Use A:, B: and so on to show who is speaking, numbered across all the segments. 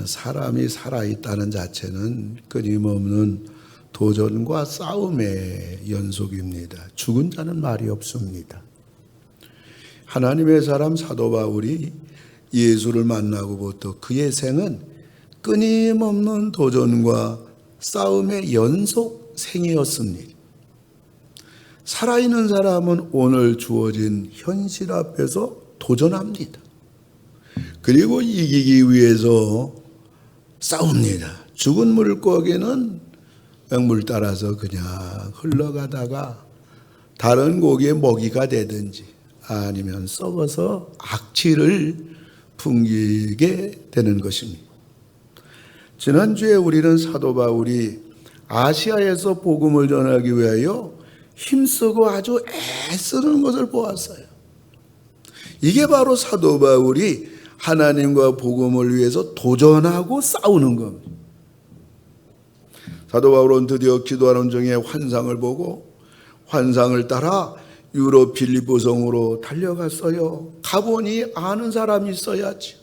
A: 사람이 살아있다는 자체는 끊임없는 도전과 싸움의 연속입니다. 죽은 자는 말이 없습니다. 하나님의 사람 사도 바울이 예수를 만나고부터 그의 생은 끊임없는 도전과 싸움의 연속 생이었습니다. 살아있는 사람은 오늘 주어진 현실 앞에서 도전합니다. 그리고 이기기 위해서 싸웁니다. 죽은 물고기는 물 따라서 그냥 흘러가다가 다른 고기의 먹이가 되든지 아니면 썩어서 악취를 풍기게 되는 것입니다. 지난주에 우리는 사도 바울이 아시아에서 복음을 전하기 위하여 힘쓰고 아주 애쓰는 것을 보았어요. 이게 바로 사도 바울이 하나님과 복음을 위해서 도전하고 싸우는 겁니다. 사도 바울은 드디어 기도하는 중에 환상을 보고 환상을 따라 유럽 빌립보 성으로 달려갔어요. 가보니 아는 사람이 있어야지.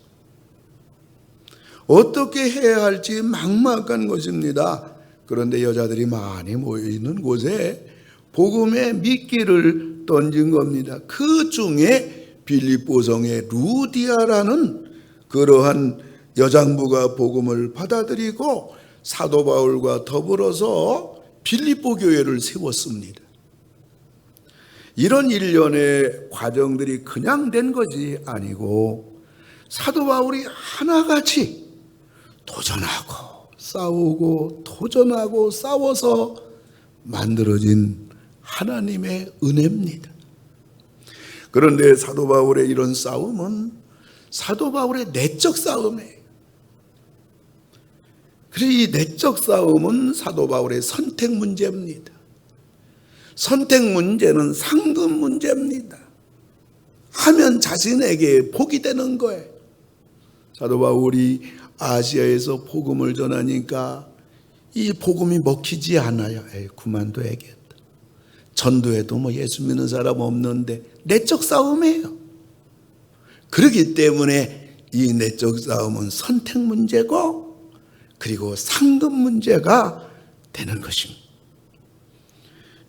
A: 어떻게 해야 할지 막막한 것입니다. 그런데 여자들이 많이 모여있는 곳에 복음의 미끼를 던진 겁니다. 그 중에 빌립보 성의 루디아라는 그러한 여장부가 복음을 받아들이고 사도 바울과 더불어서 빌립보 교회를 세웠습니다. 이런 일련의 과정들이 그냥 된 것이 아니고 사도 바울이 하나같이 도전하고 싸우고 도전하고 싸워서 만들어진 하나님의 은혜입니다. 그런데 사도 바울의 이런 싸움은 사도 바울의 내적 싸움이에요. 그래서 이 내적 싸움은 사도 바울의 선택 문제입니다. 선택 문제는 상급 문제입니다. 하면 자신에게 복이 되는 거예요. 사도 바울이 아시아에서 복음을 전하니까 이 복음이 먹히지 않아요. 그만둬야겠다. 전도해도 뭐 예수 믿는 사람 없는데 내적 싸움이에요. 그렇기 때문에 이 내적 싸움은 선택 문제고 그리고 상급 문제가 되는 것입니다.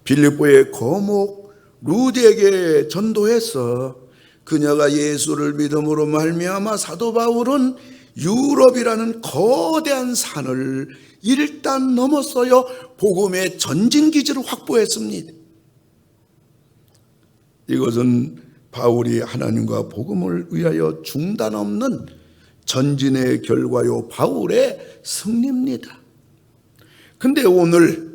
A: 빌립보의 거목 루디에게 전도해서 그녀가 예수를 믿음으로 말미암아 사도 바울은 유럽이라는 거대한 산을 일단 넘었어요. 복음의 전진기지를 확보했습니다. 이것은 바울이 하나님과 복음을 위하여 중단 없는 전진의 결과요 바울의 승리입니다. 근데 오늘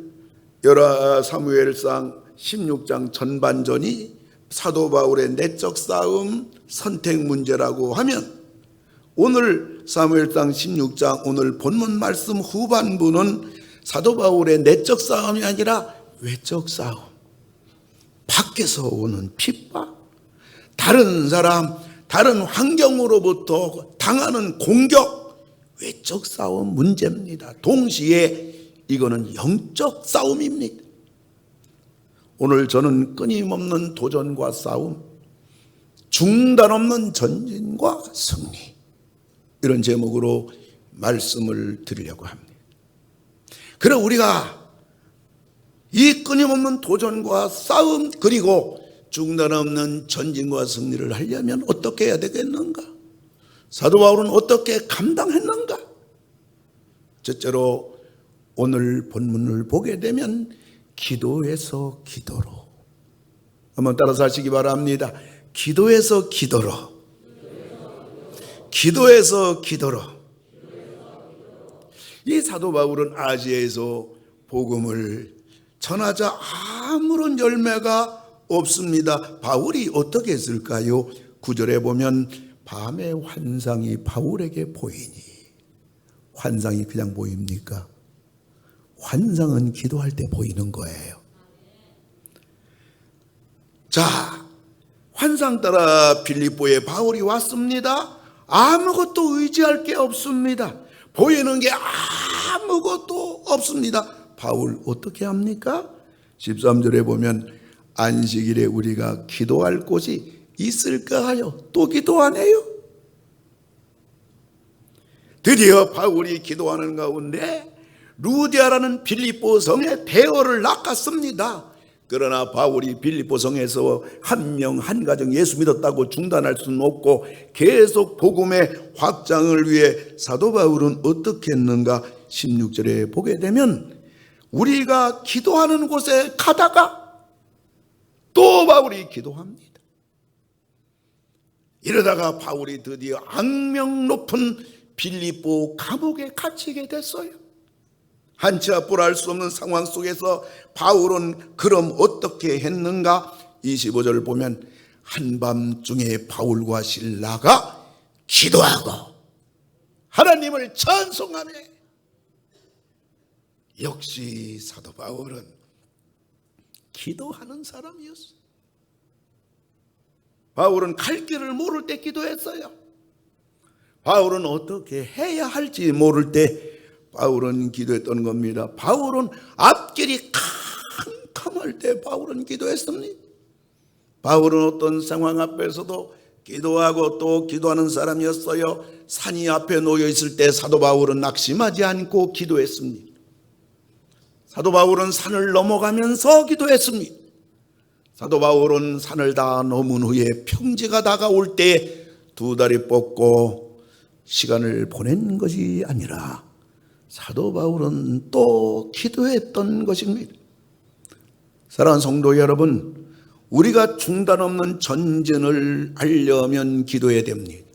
A: 사무엘상 16장 전반전이 사도 바울의 내적 싸움, 선택 문제라고 하면 오늘 사무엘상 16장 오늘 본문 말씀 후반부는 사도 바울의 내적 싸움이 아니라 외적 싸움, 밖에서 오는 핍박, 다른 사람, 다른 환경으로부터 당하는 공격, 외적 싸움 문제입니다. 동시에 이거는 영적 싸움입니다. 오늘 저는 끊임없는 도전과 싸움, 중단 없는 전진과 승리, 이런 제목으로 말씀을 드리려고 합니다. 그럼 우리가 이 끊임없는 도전과 싸움 그리고 중단 없는 전진과 승리를 하려면 어떻게 해야 되겠는가? 사도 바울은 어떻게 감당했는가? 첫째로 오늘 본문을 보게 되면 기도에서 기도로, 한번 따라서 하시기 바랍니다. 기도에서 기도로, 기도에서 기도로. 이 사도 바울은 아시아에서 복음을 전하자 아무런 열매가 없습니다. 바울이 어떻게 했을까요? 9절에 보면 밤에 환상이 바울에게 보이니. 환상이 그냥 보입니까? 환상은 기도할 때 보이는 거예요. 자, 환상 따라 빌립보에 바울이 왔습니다. 아무것도 의지할 게 없습니다. 보이는 게 아무것도 없습니다. 바울 어떻게 합니까? 13절에 보면 안식일에 우리가 기도할 곳이 있을까 하여 또 기도하네요. 드디어 바울이 기도하는 가운데 루디아라는 빌립보 성에 대어를 낚았습니다. 그러나 바울이 빌립보 성에서 한 명 한 가정 예수 믿었다고 중단할 수는 없고 계속 복음의 확장을 위해 사도 바울은 어떻게 했는가 16절에 보게 되면 우리가 기도하는 곳에 가다가 또 바울이 기도합니다. 이러다가 바울이 드디어 악명 높은 빌립보 감옥에 갇히게 됐어요. 한치 앞을 알 수 없는 상황 속에서 바울은 그럼 어떻게 했는가? 25절을 보면 한밤중에 바울과 실라가 기도하고 하나님을 찬송하며, 역시 사도 바울은 기도하는 사람이었어요. 바울은 갈 길을 모를 때 기도했어요. 바울은 어떻게 해야 할지 모를 때 바울은 기도했던 겁니다. 바울은 앞길이 캄캄할 때 바울은 기도했습니다. 바울은 어떤 상황 앞에서도 기도하고 또 기도하는 사람이었어요. 산이 앞에 놓여 있을 때 사도 바울은 낙심하지 않고 기도했습니다. 사도 바울은 산을 넘어가면서 기도했습니다. 사도 바울은 산을 다 넘은 후에 평지가 다가올 때 두 다리 뻗고 시간을 보낸 것이 아니라 사도 바울은 또 기도했던 것입니다. 사랑하는 성도 여러분, 우리가 중단 없는 전쟁을 하려면 기도해야 됩니다.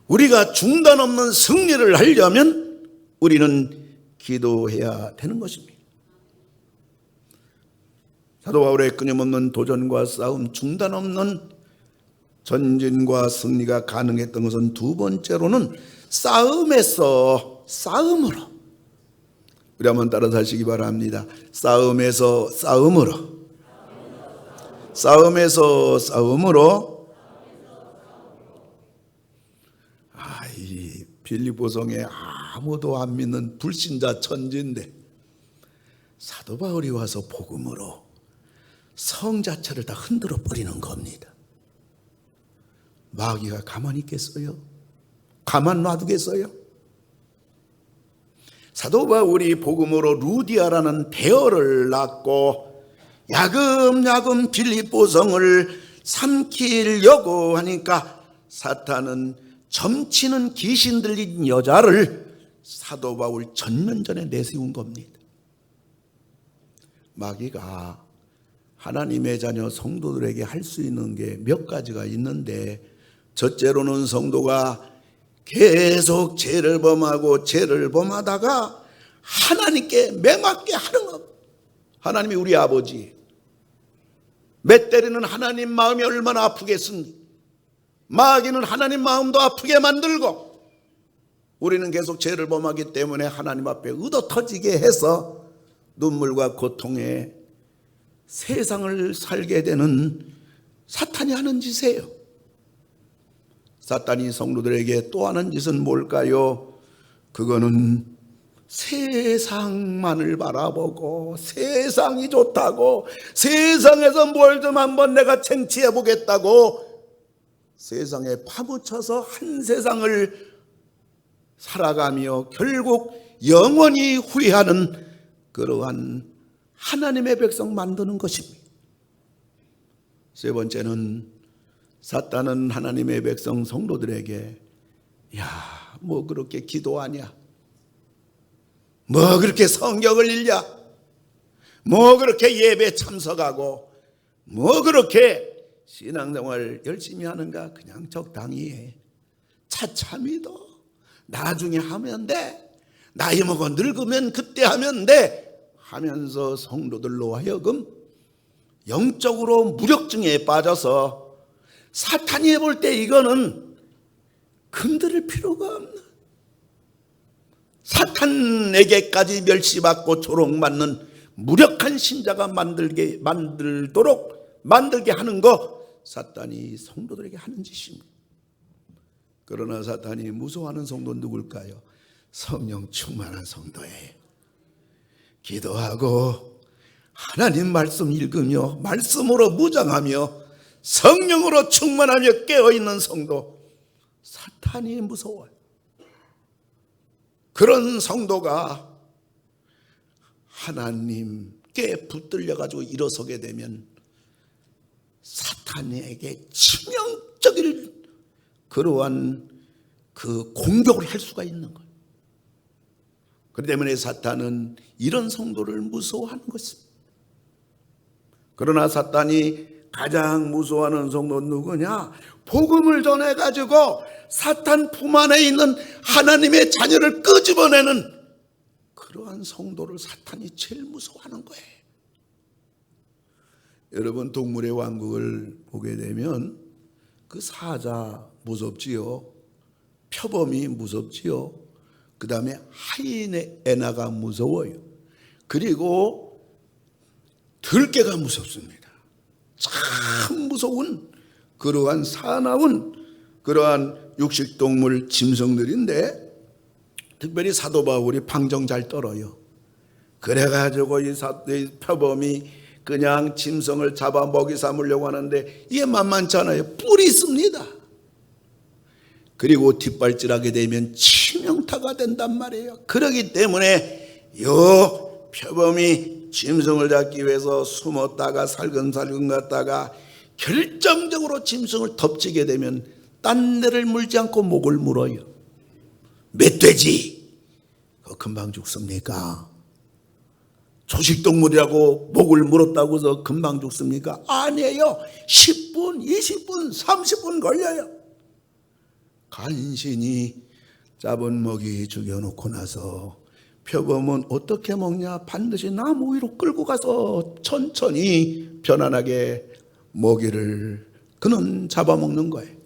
A: 우리가 중단 없는 승리를 하려면 우리는 기도해야 되는 것입니다. 사도 바울의 끊임없는 도전과 싸움, 중단 없는 전진과 승리가 가능했던 것은 두 번째로는 싸움에서 싸움으로. 우리 한번 따라서 하시기 바랍니다. 싸움에서 싸움으로. 싸움에서 싸움으로. 이 빌립보성에 아무도 안 믿는 불신자 천지인데 사도 바울이 와서 복음으로 성 자체를 다 흔들어 버리는 겁니다. 마귀가 가만히 있겠어요? 가만 놔두겠어요? 사도 바울이 복음으로 루디아라는 대어를 낳고 야금야금 빌립보성을 삼키려고 하니까 사탄은 점치는 귀신 들린 여자를 사도 바울 전면전에 내세운 겁니다. 마귀가 하나님의 자녀 성도들에게 할 수 있는 게 몇 가지가 있는데, 첫째로는 성도가 계속 죄를 범하고 죄를 범하다가 하나님께 맹맞게 하는 것. 하나님이 우리 아버지, 몇 때리는 하나님 마음이 얼마나 아프겠습니까? 마귀는 하나님 마음도 아프게 만들고 우리는 계속 죄를 범하기 때문에 하나님 앞에 의도 터지게 해서 눈물과 고통에 세상을 살게 되는 사탄이 하는 짓이에요. 사탄이 성도들에게 또 하는 짓은 뭘까요? 그거는 세상만을 바라보고 세상이 좋다고, 세상에서 뭘 좀 한번 내가 쟁취해 보겠다고 세상에 파묻혀서 한 세상을 살아가며 결국 영원히 후회하는 그러한 하나님의 백성 만드는 것입니다. 세 번째는 사탄은 하나님의 백성 성도들에게 뭐 그렇게 기도하냐, 뭐 그렇게 성경을 읽냐, 뭐 그렇게 예배 참석하고 뭐 그렇게 신앙생활 열심히 하는가, 그냥 적당히 해, 차차 믿어, 나중에 하면 돼, 나이 먹어 늙으면 그때 하면 돼 하면서 성도들로 하여금 영적으로 무력증에 빠져서 사탄이 해볼 때 이거는 건드릴 필요가 없나, 사탄에게까지 멸시받고 조롱받는 무력한 신자가 만들게 하는 거 사탄이 성도들에게 하는 짓입니다. 그러나 사탄이 무서워하는 성도는 누굴까요? 성령 충만한 성도예요. 기도하고 하나님 말씀 읽으며 말씀으로 무장하며 성령으로 충만하며 깨어있는 성도, 사탄이 무서워요. 그런 성도가 하나님께 붙들려 가지고 일어서게 되면 사탄에게 치명적인 그러한 그 공격을 할 수가 있는 거예요. 그렇기 때문에 사탄은 이런 성도를 무서워하는 것입니다. 그러나 사탄이 가장 무서워하는 성도는 누구냐? 복음을 전해가지고 사탄 품 안에 있는 하나님의 자녀를 끄집어내는 그러한 성도를 사탄이 제일 무서워하는 거예요. 여러분, 동물의 왕국을 보게 되면 그 사자 무섭지요. 표범이 무섭지요. 그 다음에 하이에나가 무서워요. 그리고 들개가 무섭습니다. 참 무서운 그러한 사나운 그러한 육식동물 짐승들인데, 특별히 사도 바울이 방정 잘 떨어요. 그래가지고 이 표범이 그냥 짐승을 잡아 먹이 삼으려고 하는데 이게 만만찮아요. 뿔이 있습니다. 그리고 뒷발질하게 되면 치명타가 된단 말이에요. 그렇기 때문에 요 표범이 짐승을 잡기 위해서 숨었다가 살금살금 갔다가 결정적으로 짐승을 덮치게 되면 딴 데를 물지 않고 목을 물어요. 멧돼지 그거 금방 죽습니까? 초식동물이라고 목을 물었다고 해서 금방 죽습니까? 아니에요. 10분, 20분, 30분 걸려요. 간신히 잡은 먹이 죽여놓고 나서 표범은 어떻게 먹냐? 반드시 나무 위로 끌고 가서 천천히 편안하게 먹이를 그는 잡아먹는 거예요.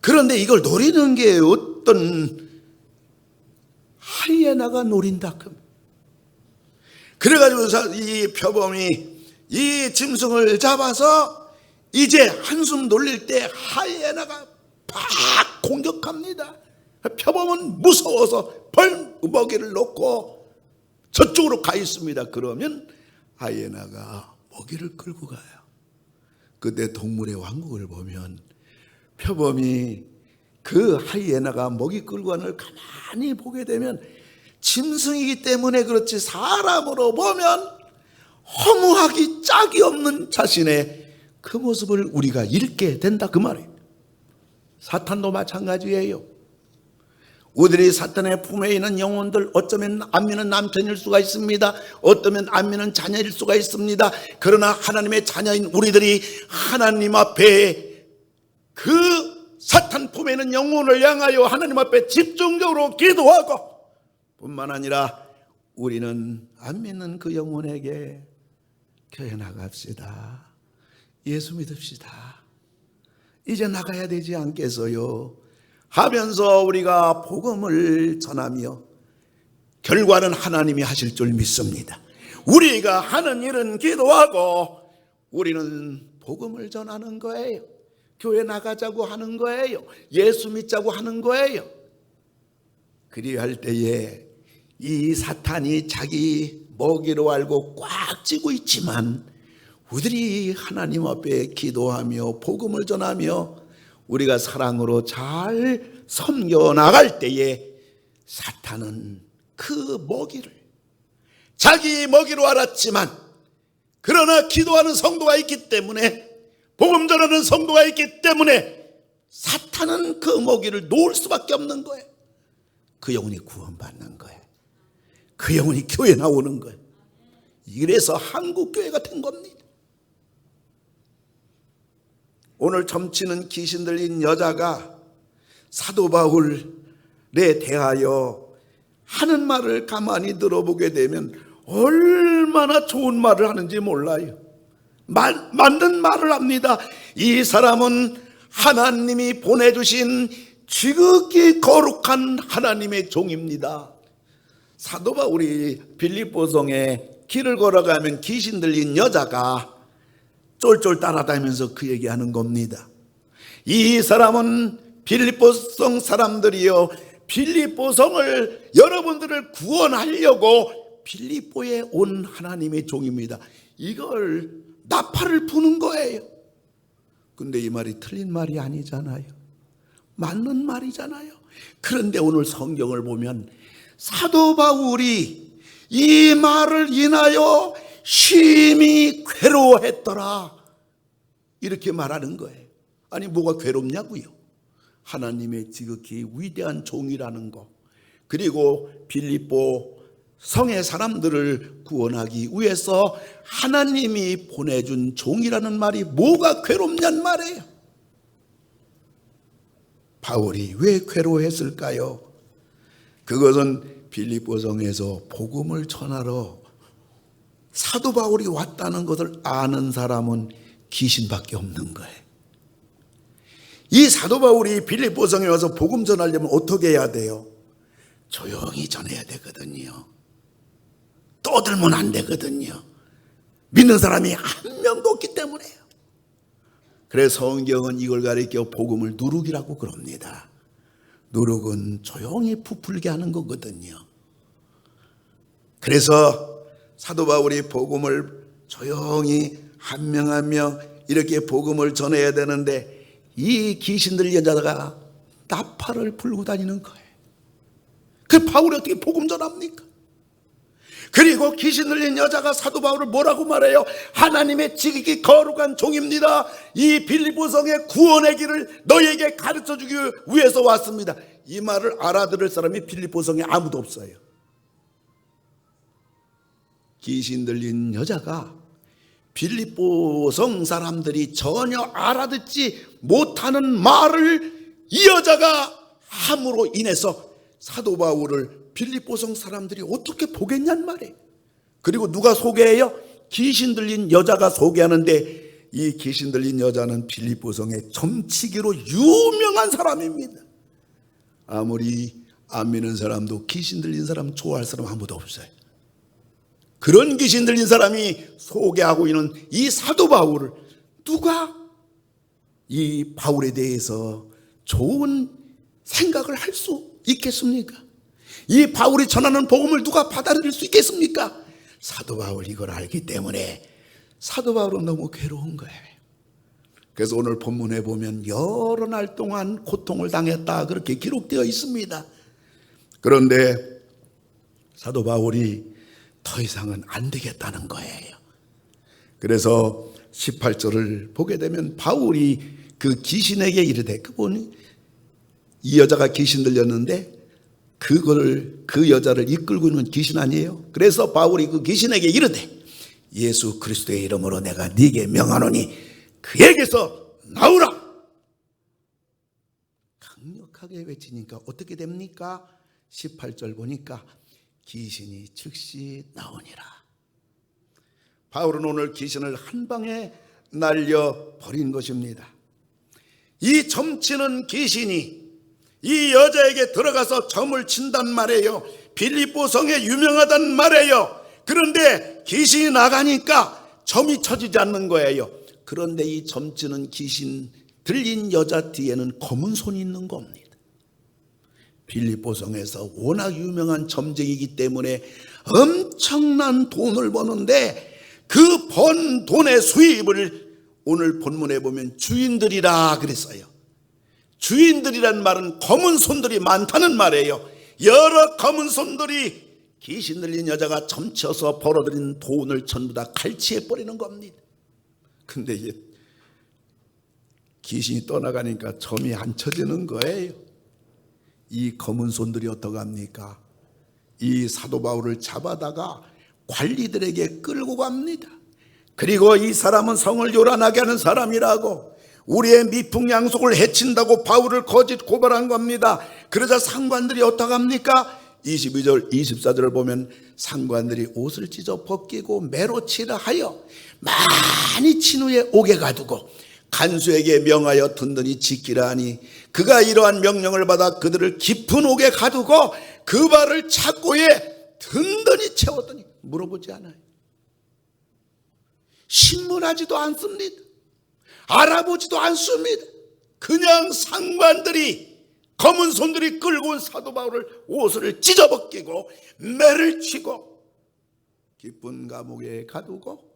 A: 그런데 이걸 노리는 게 어떤 하이에나가 노린다. 그래가지고 이 표범이 이 짐승을 잡아서 이제 한숨 돌릴 때 하이에나가 팍 공격합니다. 표범은 무서워서 먹이를 놓고 저쪽으로 가 있습니다. 그러면 하이에나가 먹이를 끌고 가요. 그때 동물의 왕국을 보면 표범이 그 하이에나가 먹이 끌고 가는 걸 가만히 보게 되면 짐승이기 때문에 그렇지 사람으로 보면 허무하기 짝이 없는 자신의 그 모습을 우리가 잃게 된다 그 말이에요. 사탄도 마찬가지예요. 우리들이 사탄의 품에 있는 영혼들, 어쩌면 안 믿는 남편일 수가 있습니다. 어쩌면 안 믿는 자녀일 수가 있습니다. 그러나 하나님의 자녀인 우리들이 하나님 앞에 그 사탄 품에 있는 영혼을 향하여 하나님 앞에 집중적으로 기도하고 뿐만 아니라 우리는 안 믿는 그 영혼에게 교회 나갑시다. 예수 믿읍시다. 이제 나가야 되지 않겠어요? 하면서 우리가 복음을 전하며 결과는 하나님이 하실 줄 믿습니다. 우리가 하는 일은 기도하고 우리는 복음을 전하는 거예요. 교회 나가자고 하는 거예요. 예수 믿자고 하는 거예요. 그리할 때에 이 사탄이 자기 먹이로 알고 꽉 쥐고 있지만 우리들이 하나님 앞에 기도하며 복음을 전하며 우리가 사랑으로 잘 섬겨 나갈 때에 사탄은 그 먹이를 자기 먹이로 알았지만 그러나 기도하는 성도가 있기 때문에 복음 전하는 성도가 있기 때문에 사탄은 그 먹이를 놓을 수밖에 없는 거예요. 그 영혼이 구원받는 거예요. 그 영혼이 교회 나오는 거예요. 이래서 한국교회가 된 겁니다. 오늘 점치는 귀신 들린 여자가 사도 바울에 대하여 하는 말을 가만히 들어보게 되면 얼마나 좋은 말을 하는지 몰라요. 맞는 말을 합니다. 이 사람은 하나님이 보내주신 지극히 거룩한 하나님의 종입니다. 사도 바울이 빌립보성에 길을 걸어가면 귀신 들린 여자가 쫄쫄 따라다니면서 그 얘기하는 겁니다. 이 사람은 빌립보성 사람들이요, 빌립보성을 여러분들을 구원하려고 빌립보에 온 하나님의 종입니다. 이걸 나팔을 부는 거예요. 근데 이 말이 틀린 말이 아니잖아요. 맞는 말이잖아요. 그런데 오늘 성경을 보면 사도 바울이 이 말을 인하여 심히 괴로워했더라, 이렇게 말하는 거예요. 아니 뭐가 괴롭냐고요? 하나님의 지극히 위대한 종이라는 거, 그리고 빌립보 성의 사람들을 구원하기 위해서 하나님이 보내준 종이라는 말이 뭐가 괴롭냔 말이에요. 바울이 왜 괴로워했을까요? 그것은 빌립보 성에서 복음을 전하러 사도 바울이 왔다는 것을 아는 사람은 귀신밖에 없는 거예요. 이 사도 바울이 빌립보 성에 와서 복음 전하려면 어떻게 해야 돼요? 조용히 전해야 되거든요. 떠들면 안 되거든요. 믿는 사람이 한 명도 없기 때문에요. 그래서 성경은 이걸 가리켜 복음을 누룩이라고 그럽니다. 누룩은 조용히 부풀게 하는 거거든요. 그래서 사도 바울이 복음을 조용히 한 명 한 명 이렇게 복음을 전해야 되는데 이 귀신 들린 여자가 나팔을 불고 다니는 거예요. 그 바울이 어떻게 복음 전합니까? 그리고 귀신 들린 여자가 사도 바울을 뭐라고 말해요? 하나님의 지극히 거룩한 종입니다. 이 빌립보 성의 구원의 길을 너희에게 가르쳐주기 위해서 왔습니다. 이 말을 알아들을 사람이 빌립보 성에 아무도 없어요. 귀신 들린 여자가 빌립보 성 사람들이 전혀 알아듣지 못하는 말을 이 여자가 함으로 인해서 사도 바울을 빌립보 성 사람들이 어떻게 보겠냔 말이에요. 그리고 누가 소개해요? 귀신 들린 여자가 소개하는데 이 귀신 들린 여자는 빌립보 성의 점치기로 유명한 사람입니다. 아무리 안 믿는 사람도 귀신 들린 사람 좋아할 사람 아무도 없어요. 그런 귀신 들린 사람이 소개하고 있는 이 사도 바울을 누가 이 바울에 대해서 좋은 생각을 할 수 있겠습니까? 이 바울이 전하는 복음을 누가 받아들일 수 있겠습니까? 사도 바울 이걸 알기 때문에 사도 바울은 너무 괴로운 거예요. 그래서 오늘 본문에 보면 여러 날 동안 고통을 당했다 그렇게 기록되어 있습니다. 그런데 사도 바울이 더 이상은 안 되겠다는 거예요. 그래서 18절을 보게 되면 바울이 그 귀신에게 이르되, 그분이 이 여자가 귀신 들렸는데 그걸 그 여자를 이끌고 있는 귀신 아니에요? 그래서 바울이 그 귀신에게 이르되 예수 그리스도의 이름으로 내가 네게 명하노니 그에게서 나오라. 강력하게 외치니까 어떻게 됩니까? 18절 보니까 귀신이 즉시 나오니라. 바울은 오늘 귀신을 한 방에 날려버린 것입니다. 이 점치는 귀신이 이 여자에게 들어가서 점을 친단 말이에요. 빌립보 성에 유명하단 말이에요. 그런데 귀신이 나가니까 점이 쳐지지 않는 거예요. 그런데 이 점치는 귀신 들린 여자 뒤에는 검은 손이 있는 겁니다. 빌립보 성에서 워낙 유명한 점쟁이기 때문에 엄청난 돈을 버는데 그 번 돈의 수입을 오늘 본문에 보면 주인들이라 그랬어요. 주인들이란 말은 검은 손들이 많다는 말이에요. 여러 검은 손들이 귀신 들린 여자가 점쳐서 벌어들인 돈을 전부 다 칼치해 버리는 겁니다. 근데 이게 귀신이 떠나가니까 점이 안 쳐지는 거예요. 이 검은 손들이 어떡합니까? 이 사도 바울을 잡아다가 관리들에게 끌고 갑니다. 그리고 이 사람은 성을 요란하게 하는 사람이라고, 우리의 미풍양속을 해친다고 바울을 거짓 고발한 겁니다. 그러자 상관들이 어떡합니까? 22절 24절을 보면 상관들이 옷을 찢어 벗기고 매로 치라 하여 많이 친 후에 옥에 가두고 간수에게 명하여 든든히 지키라 하니 그가 이러한 명령을 받아 그들을 깊은 옥에 가두고 그 발을 착고에 든든히 채웠더니 물어보지 않아요. 신문하지도 않습니다. 알아보지도 않습니다. 그냥 상관들이 검은 손들이 끌고 온 사도 바울을 옷을 찢어벗기고 매를 치고 깊은 감옥에 가두고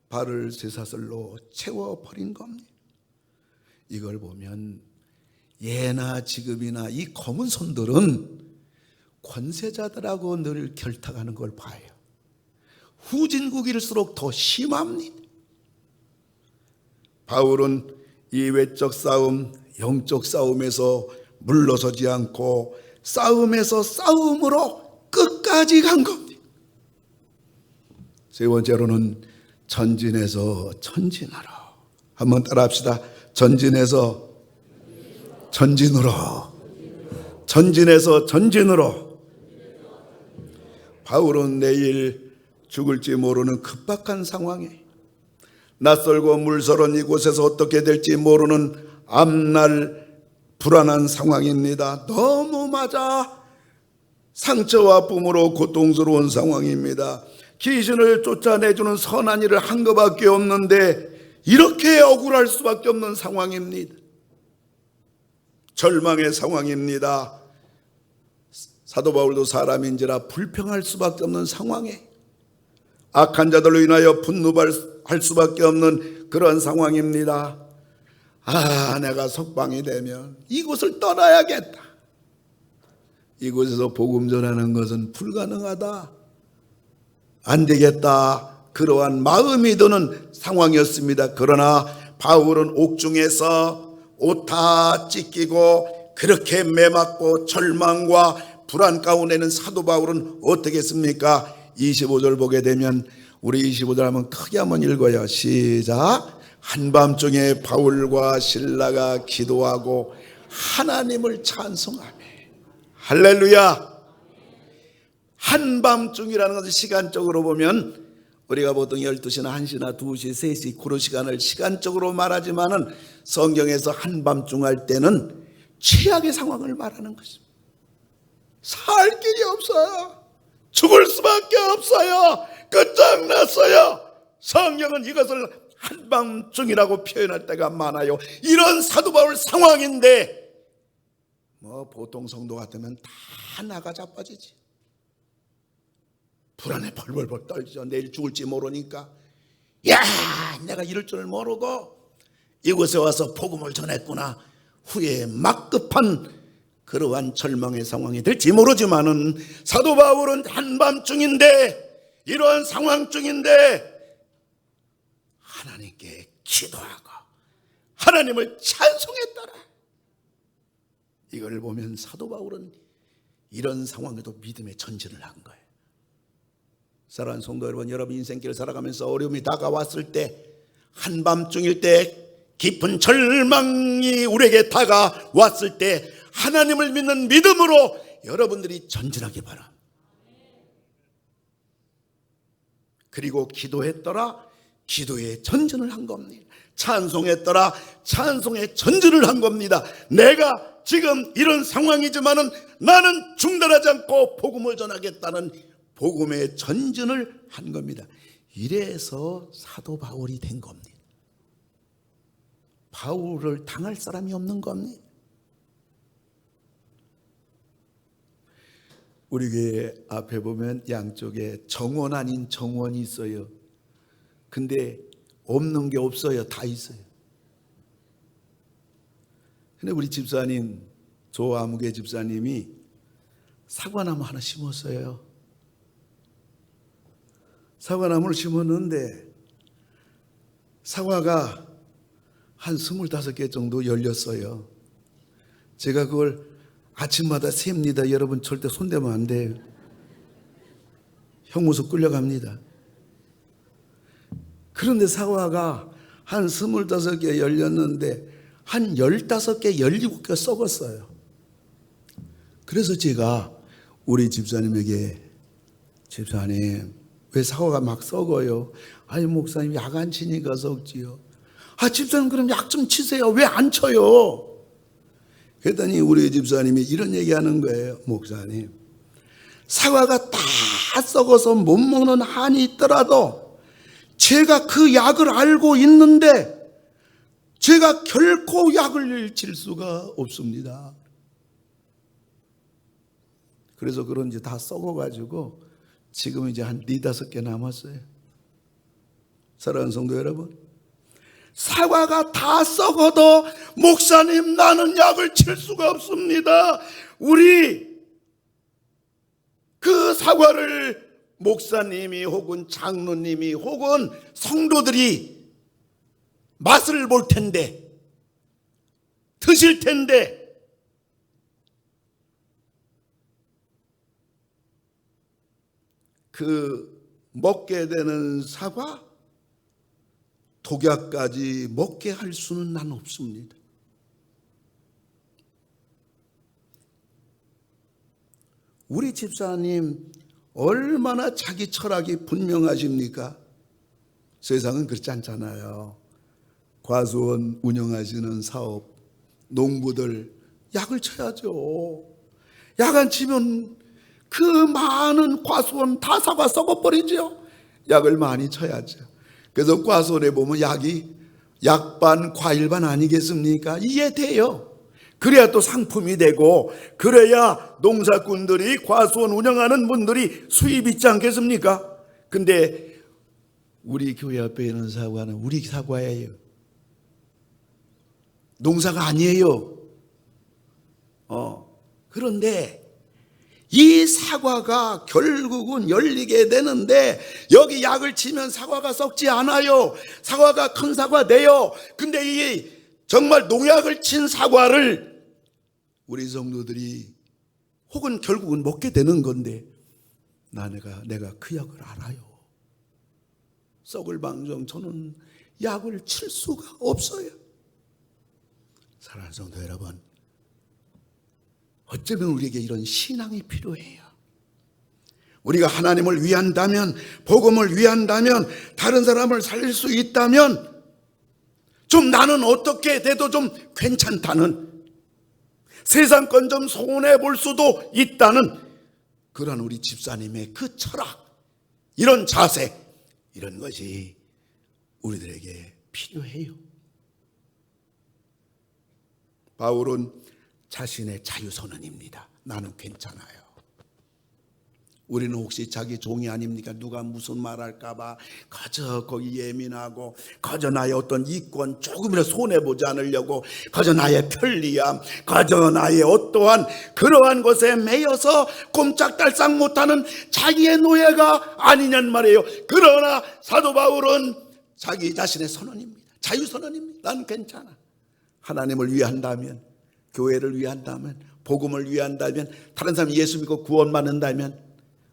A: 발을 쇠사슬로 채워버린 겁니다. 이걸 보면 예나 지금이나 이 검은 손들은 권세자들하고 늘 결탁하는 걸 봐요. 후진국일수록 더 심합니다. 바울은 이 외적 싸움, 영적 싸움에서 물러서지 않고 싸움에서 싸움으로 끝까지 간 겁니다. 세 번째로는 전진에서 전진하러. 한번 따라합시다. 전진에서 전진으로. 전진에서 전진으로. 바울은 내일 죽을지 모르는 급박한 상황에, 낯설고 물서른 이곳에서 어떻게 될지 모르는 앞날 불안한 상황입니다. 너무 맞아 상처와 아픔으로 고통스러운 상황입니다. 귀신을 쫓아내주는 선한 일을 한 것밖에 없는데 이렇게 억울할 수밖에 없는 상황입니다. 절망의 상황입니다. 사도 바울도 사람인지라 불평할 수밖에 없는 상황에, 악한 자들로 인하여 분노할 수밖에 없는 그런 상황입니다. 내가 석방이 되면 이곳을 떠나야겠다. 이곳에서 복음 전하는 것은 불가능하다. 안 되겠다. 그러한 마음이 드는 상황이었습니다. 그러나 바울은 옥중에서 옷 다 찢기고 그렇게 매맞고 절망과 불안 가운데는 사도 바울은 어떻게 했습니까? 25절 보게 되면, 우리 25절 한번 크게 한번 읽어요. 시작. 한밤중에 바울과 실라가 기도하고 하나님을 찬송하며. 할렐루야. 한밤중이라는 것은 시간적으로 보면 우리가 보통 12시나 1시나 2시, 3시 그런 시간을 시간적으로 말하지만은 성경에서 한밤중 할 때는 최악의 상황을 말하는 것입니다. 살 길이 없어요. 죽을 수밖에 없어요. 끝장났어요. 성경은 이것을 한밤중이라고 표현할 때가 많아요. 이런 사도 바울 상황인데 보통 성도 같으면 다 나가 자빠지지. 불안에 벌벌벌 떨죠. 내일 죽을지 모르니까. 내가 이럴 줄 모르고 이곳에 와서 복음을 전했구나. 후에 막급한 그러한 절망의 상황이 될지 모르지만은 사도 바울은 한밤중인데, 이러한 상황 중인데 하나님께 기도하고 하나님을 찬송했더라. 이걸 보면 사도 바울은 이런 상황에도 믿음의 전진을 한 거예요. 사랑하는 성도 여러분, 여러분 인생길을 살아가면서 어려움이 다가왔을 때, 한밤중일 때, 깊은 절망이 우리에게 다가왔을 때 하나님을 믿는 믿음으로 여러분들이 전진하기 바랍니다. 그리고 기도했더라, 기도에 전진을 한 겁니다. 찬송했더라, 찬송에 전진을 한 겁니다. 내가 지금 이런 상황이지만은 나는 중단하지 않고 복음을 전하겠다는 복음의 전진을 한 겁니다. 이래서 사도 바울이 된 겁니다. 바울을 당할 사람이 없는 겁니다. 우리 교회 앞에 보면 양쪽에 정원 아닌 정원이 있어요. 근데 없는 게 없어요. 다 있어요. 근데 우리 집사님, 조아무개 집사님이 사과나무 하나 심었어요. 사과나무를 심었는데 사과가 한 25개 정도 열렸어요. 제가 그걸 아침마다 셉니다. 여러분 절대 손대면 안 돼요. 형무소 끌려갑니다. 그런데 사과가 한 25개 열렸는데 한 15개, 17개 썩었어요. 그래서 제가 우리 집사님에게, 집사님 왜 사과가 막 썩어요? 아니 목사님 약 안 치니까 썩지요. 집사님 그럼 약 좀 치세요. 왜 안 쳐요? 그랬더니 우리 집사님이 이런 얘기하는 거예요. 목사님, 사과가 다 썩어서 못 먹는 한이 있더라도 제가 그 약을 알고 있는데 제가 결코 약을 칠 수가 없습니다. 그래서 그런지 다 썩어가지고 지금 이제 한 4-5개 남았어요. 사랑하는 성도 여러분, 사과가 다 썩어도 목사님 나는 약을 칠 수가 없습니다. 우리 사과를 목사님이 혹은 장로님이 혹은 성도들이 맛을 볼 텐데, 드실 텐데, 그 먹게 되는 사과, 독약까지 먹게 할 수는 난 없습니다. 우리 집사님 얼마나 자기 철학이 분명하십니까? 세상은 그렇지 않잖아요. 과수원 운영하시는 사업, 농부들 약을 쳐야죠. 약 안 치면 그 많은 과수원 다 사과 썩어버리죠. 약을 많이 쳐야죠. 그래서 과수원에 보면 약이 약반 과일반 아니겠습니까? 이게 돼요. 그래야 또 상품이 되고, 그래야 농사꾼들이, 과수원 운영하는 분들이 수입 있지 않겠습니까? 근데 우리 교회 앞에 있는 사과는 우리 사과예요. 농사가 아니에요. 그런데 이 사과가 결국은 열리게 되는데, 여기 약을 치면 사과가 썩지 않아요. 사과가 큰 사과 돼요. 근데 이 정말 농약을 친 사과를 우리 성도들이 혹은 결국은 먹게 되는 건데, 내가 그 약을 알아요. 썩을 방정 저는 약을 칠 수가 없어요. 사랑하는 성도 여러분, 어쩌면 우리에게 이런 신앙이 필요해요. 우리가 하나님을 위한다면, 복음을 위한다면, 다른 사람을 살릴 수 있다면, 좀 나는 어떻게 돼도 좀 괜찮다는, 세상 건 좀 손해볼 수도 있다는 그런 우리 집사님의 그 철학, 이런 자세, 이런 것이 우리들에게 필요해요. 바울은 자신의 자유선언입니다. 나는 괜찮아요. 우리는 혹시 자기 종이 아닙니까? 누가 무슨 말할까봐 거저 거기 예민하고, 거저 나의 어떤 이권 조금이라도 손해보지 않으려고, 거저 나의 편리함, 거저 나의 어떠한 그러한 것에 매여서 꼼짝달싹 못하는 자기의 노예가 아니냔 말이에요. 그러나 사도 바울은 자기 자신의 선언입니다. 자유선언입니다. 난 괜찮아. 하나님을 위한다면, 교회를 위한다면, 복음을 위한다면, 다른 사람이 예수 믿고 구원받는다면,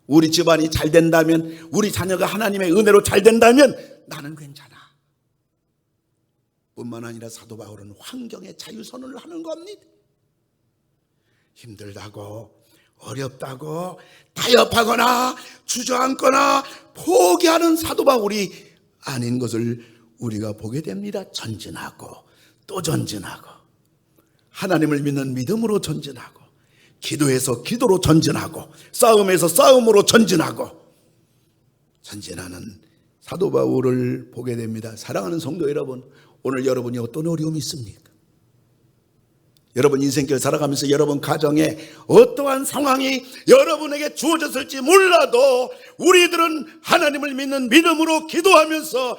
A: 우리 집안이 잘 된다면, 우리 자녀가 하나님의 은혜로 잘 된다면 나는 괜찮아. 뿐만 아니라 사도 바울은 환경의 자유선언을 하는 겁니다. 힘들다고, 어렵다고, 타협하거나 주저앉거나 포기하는 사도 바울이 아닌 것을 우리가 보게 됩니다. 전진하고 또 전진하고, 하나님을 믿는 믿음으로 전진하고, 기도에서 기도로 전진하고, 싸움에서 싸움으로 전진하고, 전진하는 사도 바울을 보게 됩니다. 사랑하는 성도 여러분, 오늘 여러분이 어떤 어려움이 있습니까? 여러분 인생길 살아가면서 여러분 가정에 어떠한 상황이 여러분에게 주어졌을지 몰라도, 우리들은 하나님을 믿는 믿음으로 기도하면서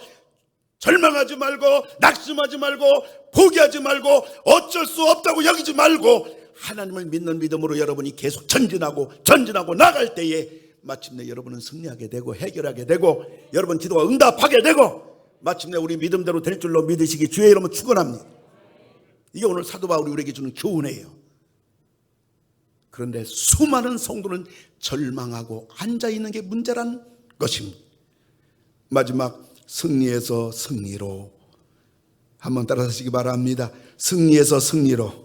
A: 절망하지 말고, 낙심하지 말고, 포기하지 말고, 어쩔 수 없다고 여기지 말고, 하나님을 믿는 믿음으로 여러분이 계속 전진하고 나갈 때에 마침내 여러분은 승리하게 되고, 해결하게 되고, 여러분 기도가 응답하게 되고, 마침내 우리 믿음대로 될 줄로 믿으시기 주의 이름으로 축원합니다. 이게 오늘 사도 바울이 우리에게 주는 교훈이에요. 그런데 수많은 성도는 절망하고 앉아있는 게 문제란 것입니다. 마지막, 승리에서 승리로. 한번 따라서 하시기 바랍니다. 승리에서 승리로.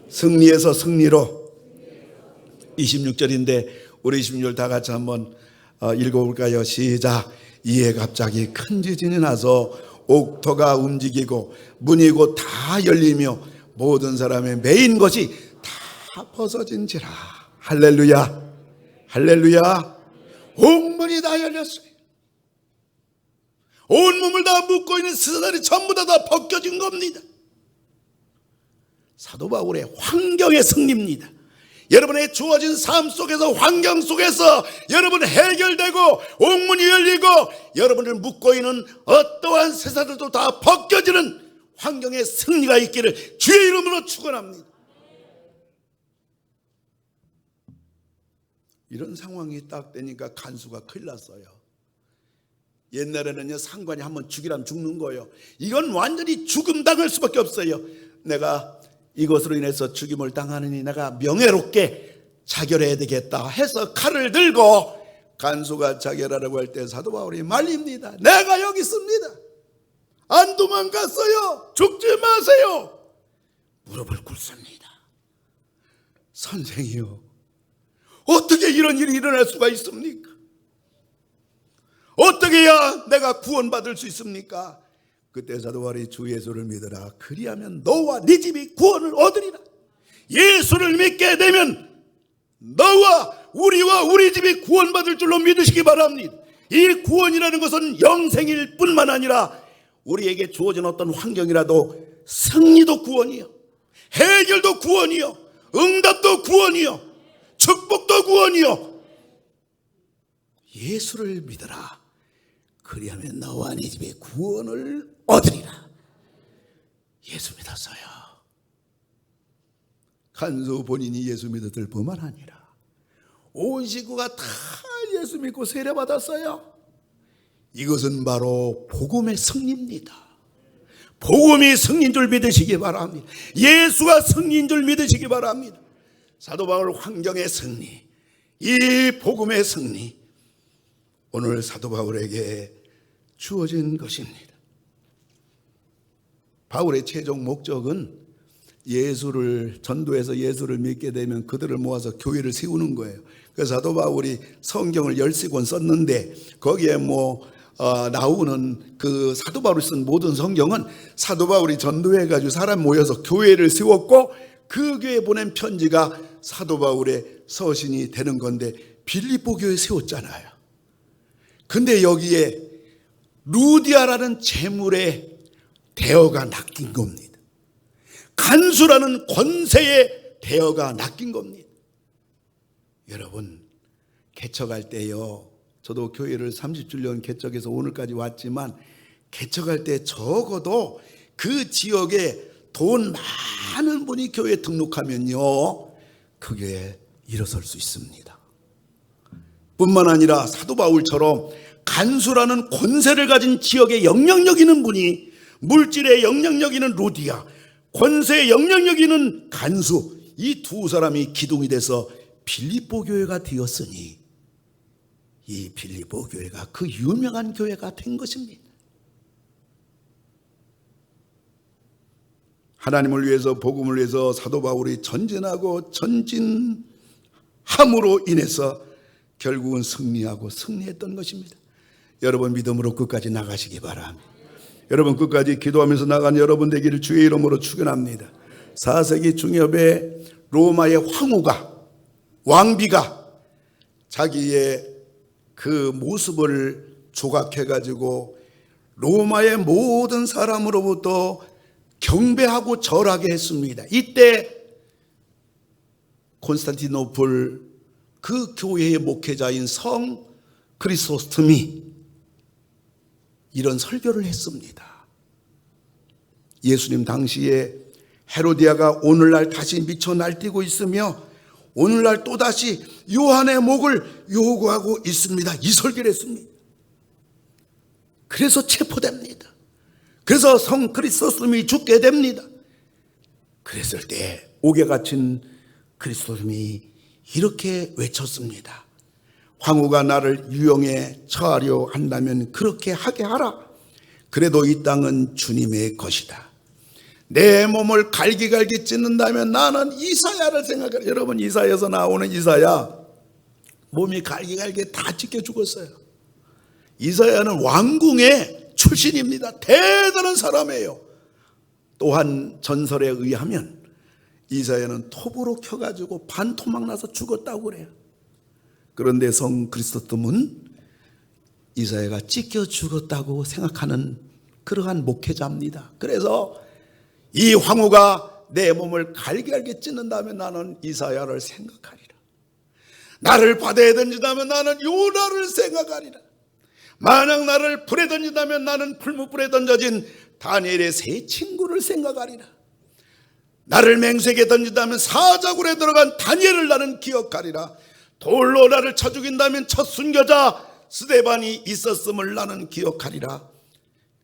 A: 승리에서 승리로. 26절인데 우리 26절 다 같이 한번 읽어볼까요? 시작. 이에 갑자기 큰 지진이 나서 옥토가 움직이고 문이 곧 다 열리며 모든 사람의 메인 것이 다 벗어진지라. 할렐루야, 할렐루야. 옥문이 다 열렸어요. 온몸을 다 묶고 있는 스사들이 전부 다 벗겨진 겁니다. 사도 바울의 환경의 승리입니다. 여러분의 주어진 삶 속에서, 환경 속에서 여러분 해결되고, 옥문이 열리고, 여러분을 묶고 있는 어떠한 세사들도 다 벗겨지는 환경의 승리가 있기를 주의 이름으로 축원합니다. 이런 상황이 딱 되니까 간수가 큰일 났어요. 옛날에는요, 상관이 한번 죽이라면 죽는 거예요. 이건 완전히 죽음 당할 수밖에 없어요. 내가 이것으로 인해서 죽임을 당하느니 내가 명예롭게 자결해야 되겠다 해서 칼을 들고 간수가 자결하라고 할 때 사도 바울이 말립니다. 내가 여기 있습니다. 안 도망갔어요. 죽지 마세요. 무릎을 꿇습니다. 선생이요, 어떻게 이런 일이 일어날 수가 있습니까? 어떻게 해야 내가 구원받을 수 있습니까? 그때 사도 바울이 주 예수를 믿으라. 그리하면 너와 네 집이 구원을 얻으리라. 예수를 믿게 되면 너와 우리와 우리 집이 구원받을 줄로 믿으시기 바랍니다. 이 구원이라는 것은 영생일 뿐만 아니라 우리에게 주어진 어떤 환경이라도 승리도 구원이요, 해결도 구원이요, 응답도 구원이요, 축복도 구원이요. 예수를 믿어라. 그리하면 너와 네 집에 구원을 얻으리라. 예수 믿었어요. 간수 본인이 예수 믿었을 뿐만 아니라 온 식구가 다 예수 믿고 세례받았어요. 이것은 바로 복음의 승리입니다. 복음이 승리인 줄 믿으시기 바랍니다. 예수가 승리인 줄 믿으시기 바랍니다. 사도 바울 환경의 승리, 이 복음의 승리, 오늘 사도 바울에게 주어진 것입니다. 바울의 최종 목적은 전도해서 예수를 믿게 되면 그들을 모아서 교회를 세우는 거예요. 그래서 사도 바울이 성경을 13권 썼는데 거기에 나오는 그 사도 바울이 쓴 모든 성경은 사도 바울이 전도해가지고 사람 모여서 교회를 세웠고 그 교회에 보낸 편지가 사도 바울의 서신이 되는 건데 빌립보 교회 세웠잖아요. 근데 여기에 루디아라는 재물의 대여가 낚인 겁니다. 간수라는 권세의 대여가 낚인 겁니다. 여러분, 개척할 때요, 저도 교회를 30주년 개척해서 오늘까지 왔지만 개척할 때 적어도 그 지역에 돈 많은 분이 교회에 등록하면요, 그 교회에 일어설 수 있습니다. 뿐만 아니라 사도 바울처럼 간수라는 권세를 가진 지역에 영향력 있는 분이, 물질에 영향력 있는 루디아, 권세에 영향력 있는 간수, 이 두 사람이 기둥이 돼서 빌립보 교회가 되었으니 이 빌립보 교회가 그 유명한 교회가 된 것입니다. 하나님을 위해서, 복음을 위해서 사도 바울이 전진하고 전진함으로 인해서 결국은 승리했던 것입니다. 여러분 믿음으로 끝까지 나가시기 바랍니다. 여러분 끝까지 기도하면서 나간 여러분 되기를 주의 이름으로 축원합니다. 4세기 중엽에 로마의 왕비가 자기의 그 모습을 조각해가지고 로마의 모든 사람으로부터 경배하고 절하게 했습니다. 이때 콘스탄티노플 그 교회의 목회자인 성 크리소스톰이 이런 설교를 했습니다. 예수님 당시에 헤로디아가 오늘날 다시 미쳐 날뛰고 있으며 오늘날 또다시 요한의 목을 요구하고 있습니다. 이 설교를 했습니다. 그래서 체포됩니다. 그래서 성 크리소스톰이 죽게 됩니다. 그랬을 때 옥에 갇힌 크리소스톰이 이렇게 외쳤습니다. 황후가 나를 유형에 처하려 한다면 그렇게 하게 하라. 그래도 이 땅은 주님의 것이다. 내 몸을 갈기갈기 찢는다면 나는 이사야를 생각해요. 여러분, 이사야에서 나오는 이사야 몸이 갈기갈기 다 찢겨 죽었어요. 이사야는 왕궁의 출신입니다. 대단한 사람이에요. 또한 전설에 의하면 이사야는 톱으로 켜가지고 반토막 나서 죽었다고 그래요. 그런데 성 크리스토톰은 이사야가 찢겨 죽었다고 생각하는 그러한 목회자입니다. 그래서 이 황후가 내 몸을 갈기갈기 찢는다면 나는 이사야를 생각하리라. 나를 바다에 던진다면 나는 요나를 생각하리라. 만약 나를 불에 던진다면 나는 풀무불에 던져진 다니엘의 세 친구를 생각하리라. 나를 맹세에게 던진다면 사자굴에 들어간 다니엘을 나는 기억하리라. 돌로 나를 쳐 죽인다면 첫 순교자 스데반이 있었음을 나는 기억하리라.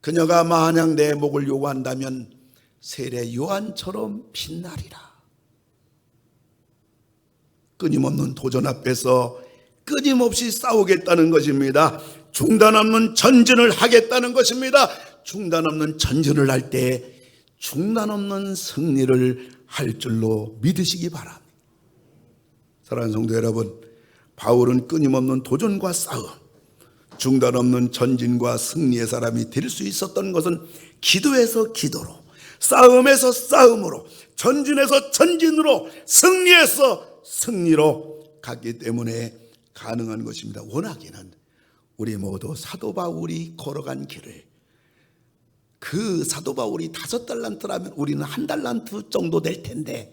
A: 그녀가 만약 내 목을 요구한다면 세례 요한처럼 빛나리라. 끊임없는 도전 앞에서 끊임없이 싸우겠다는 것입니다. 중단 없는 전진을 하겠다는 것입니다. 중단 없는 전진을 할 때 중단 없는 승리를 할 줄로 믿으시기 바랍니다. 사랑하는 성도 여러분, 바울은 끊임없는 도전과 싸움, 중단 없는 전진과 승리의 사람이 될 수 있었던 것은 기도에서 기도로, 싸움에서 싸움으로, 전진에서 전진으로, 승리에서 승리로 갔기 때문에 가능한 것입니다. 원하기는 우리 모두 사도 바울이 걸어간 길을, 그 사도 바울이 5달란트라면 우리는 1달란트 정도 될 텐데,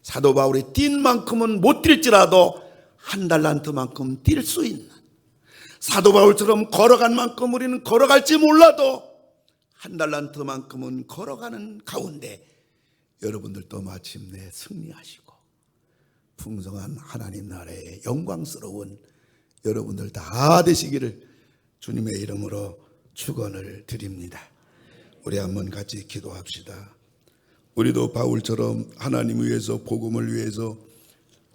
A: 사도 바울이 뛴 만큼은 못 뛸지라도 1달란트만큼 뛸 수 있는, 사도 바울처럼 걸어간 만큼 우리는 걸어갈지 몰라도 1달란트만큼은 걸어가는 가운데 여러분들도 마침내 승리하시고 풍성한 하나님 나라의 영광스러운 여러분들 다 되시기를 주님의 이름으로 축원을 드립니다. 우리 한번 같이 기도합시다. 우리도 바울처럼 하나님을 위해서, 복음을 위해서,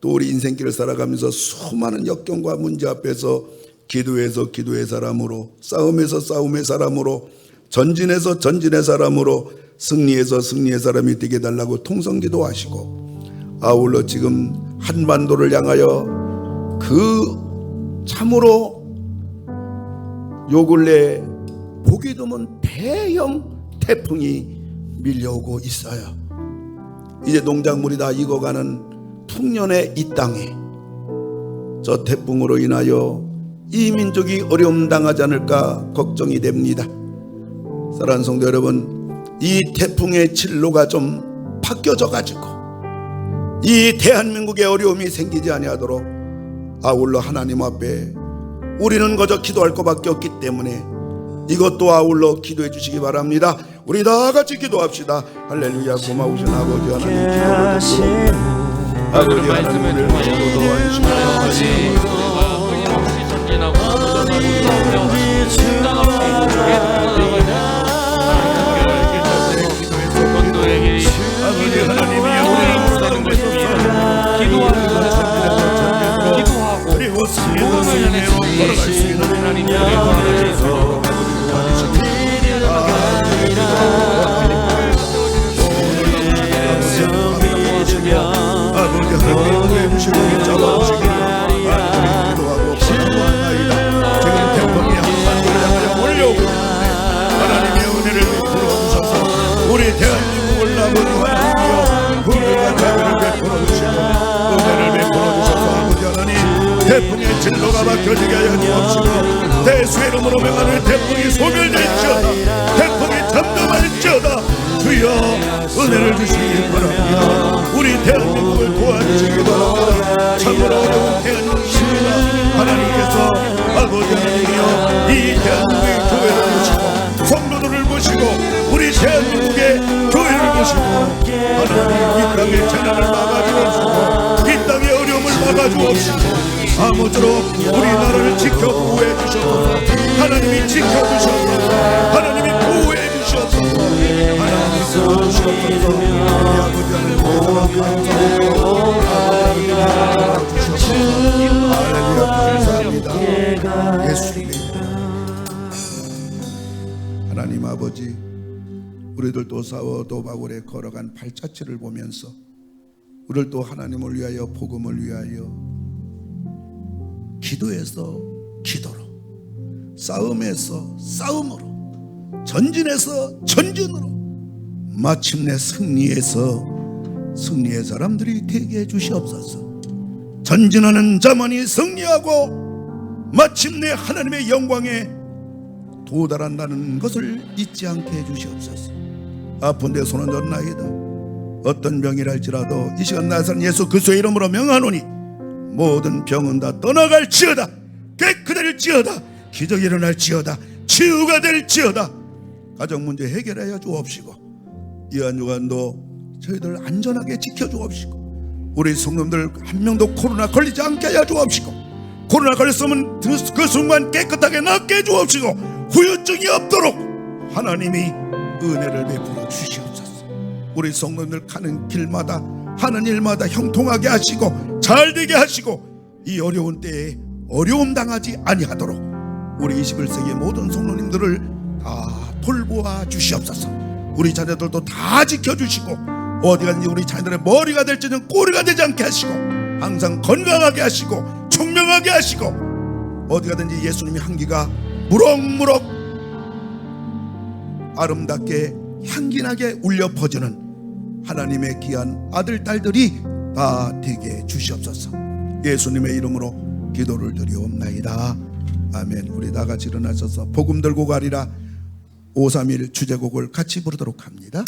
A: 또 우리 인생길을 살아가면서 수많은 역경과 문제 앞에서 기도해서 기도의 사람으로, 싸움에서 싸움의 사람으로, 전진해서 전진의 사람으로, 승리해서 승리의 사람이 되게 달라고 통성기도하시고, 아울러 지금 한반도를 향하여 그 참으로 요 근래 보기 드문 대형 태풍이 밀려오고 있어요. 이제 농작물이 다 익어가는 풍년의 이 땅에 저 태풍으로 인하여 이 민족이 어려움 당하지 않을까 걱정이 됩니다. 사랑하는 성도 여러분, 이 태풍의 진로가 좀 바뀌어져 가지고 이 대한민국에 어려움이 생기지 아니하도록 아울러 하나님 앞에 우리는 거저 기도할 것밖에 없기 때문에 이것도 아울러 기도해 주시기 바랍니다. 우리 다 같이 기도합시다. 할렐루야. 고마우신 아버지 하나님, 기도를 듣고 아버지 하나님을 기도 도와주시옵소서. 아버지 하나님이 우리를 부르는 것입니다. 기도하고 그리고 승리로 승리로 걸어갈 수 있는 하나님의 도와주셔서 아버지 하나님 구해주시고 잡아주시기를 기도하고 바라보나이다. 지금 태풍이 한반도를 향하여 몰려오고 있는데 하나님의 은혜를 베풀어 주셔서 우리 대한민국을 아버지 하나님이여 불과 자비를 베풀어 주시고 은혜를 베풀어 주셔서 아버지 하나님 태풍의 진로가 바뀌어지게 하여 주옵시고 대수의 이름으로 명하는 태풍이 소멸될지어다. 태풍이 잠잠할지어다. 주여 은혜를 주시기 바랍니다. 우리 대한민국을 도와주시기 바랍니다. 참으로 어려운 대한민국입니다. 하나님께서 아버지 하나님이여 이 대한민국의 교회를 보시고 성도들을 보시고 우리 대한민국의 교회를 보시고 하나님 이 땅의 재난을 막아주옵시고 이 땅의 어려움을 막아주옵시고 아무쪼록 우리나라를 지켜 보호해 주셔서 하나님이 지켜주셔서 하나님이 보호해 주셔서 하나님이 도와주셔서 우리 아버지 하나님 감사합니다. 예수님 하나님 아버지, 우리들도 사워 도바울에 걸어간 발자취를 보면서 우리들도 하나님을 위하여 복음을 위하여 기도에서 기도로, 싸움에서 싸움으로, 전진에서 전진으로, 마침내 승리에서 승리의 사람들이 되게 해주시옵소서. 전진하는 자만이 승리하고 마침내 하나님의 영광에 도달한다는 것을 잊지 않게 해주시옵소서. 아픈 데 손은 졌나이다. 어떤 병이랄지라도 이 시간 나사는 예수 그리스도의 이름으로 명하노니 모든 병은 다 떠나갈지어다. 깨끗할지어다. 기적이 일어날지어다. 치유가 될지어다. 가정 문제 해결하여 주옵시고 이 한 주간도 저희들 안전하게 지켜주옵시고 우리 성도들 한 명도 코로나 걸리지 않게 하여 주옵시고, 코로나 걸렸으면 그 순간 깨끗하게 낫게 해 주옵시고, 후유증이 없도록 하나님이 은혜를 베풀어 주시옵소서. 우리 성도들 가는 길마다 하는 일마다 형통하게 하시고 잘 되게 하시고, 이 어려운 때에 어려움 당하지 아니하도록 우리 21세기의 모든 성도님들을 다 돌보아 주시옵소서. 우리 자녀들도 다 지켜주시고, 어디 가든지 우리 자녀들의 머리가 될지는 꼬리가 되지 않게 하시고, 항상 건강하게 하시고 총명하게 하시고, 어디 가든지 예수님의 향기가 무럭무럭 아름답게 향기나게 울려 퍼지는 하나님의 귀한 아들 딸들이 다 되게 주시옵소서. 예수님의 이름으로 기도를 드리옵나이다. 아멘. 우리 다 같이 일어나셔서 복음 들고 가리라 531 주제곡을 같이 부르도록 합니다.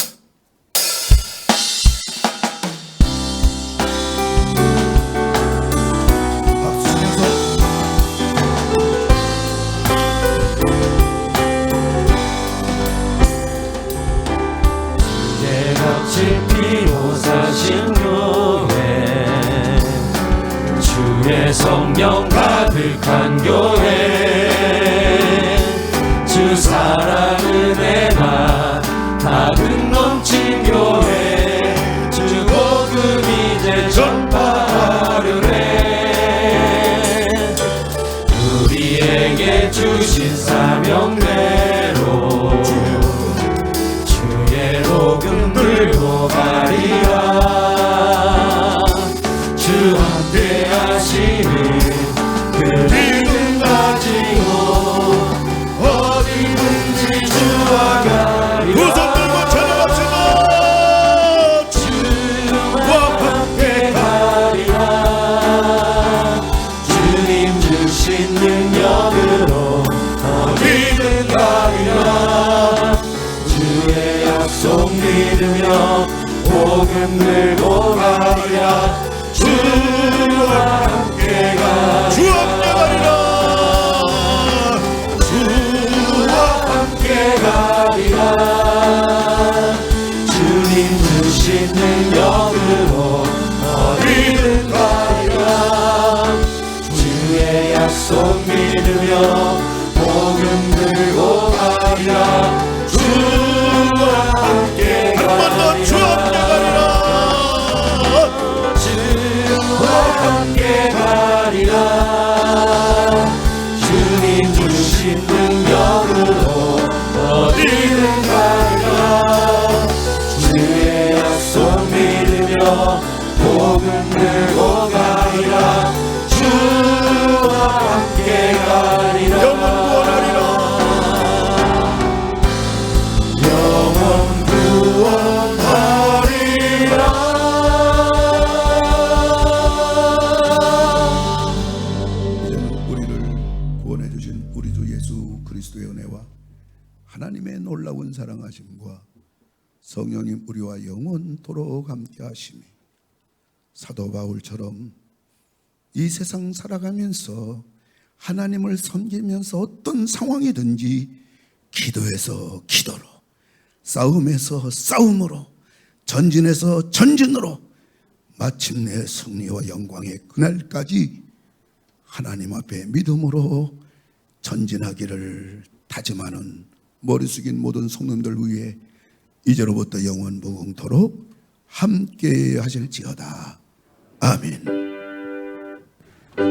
B: 주의 성령 가득한 교회, 주 사랑 은혜가 가득 넘친 교회, 주 복음 이제 전파하려네. 우리에게 주신 사명대로 주의 복음 들고 가리라. 주 함께 하시는 그 믿음 가지고 어디든지 주와 가리라.
A: 두 손 들고 찬양합시다.
B: 주와 함께 가리라. 주님 주신 능력으로 어디든 가리라. 주의 약속 믿으며 복음 들고 가리라. 주와 함께 가리라. 주와 함께 가리라. 주님 주신 능력으로 어디든 가리라. 주의 약속 믿으며 복음 들고 가리라. 주와 함께 가리라.
A: 한 번 더 주 함께 가리라.
B: 함께 가리라. 주님 주신 능력으로 어디든 가리라. 주의 약속 믿으며 복음 들고 가리라. 주와 함께 가리라.
A: 영원 구원하리라.
B: 영원 구원하리라.
A: 하나님의 놀라운 사랑하심과 성령님 우리와 영원토록 함께 하심이, 사도 바울처럼 이 세상 살아가면서 하나님을 섬기면서 어떤 상황이든지 기도에서 기도로, 싸움에서 싸움으로, 전진에서 전진으로 마침내 승리와 영광의 그날까지 하나님 앞에 믿음으로 전진하기를 다짐하는 머리 숙인 모든 성도들 위해 이제로부터 영원 무궁토록 함께 하실지어다. 아멘.
B: 주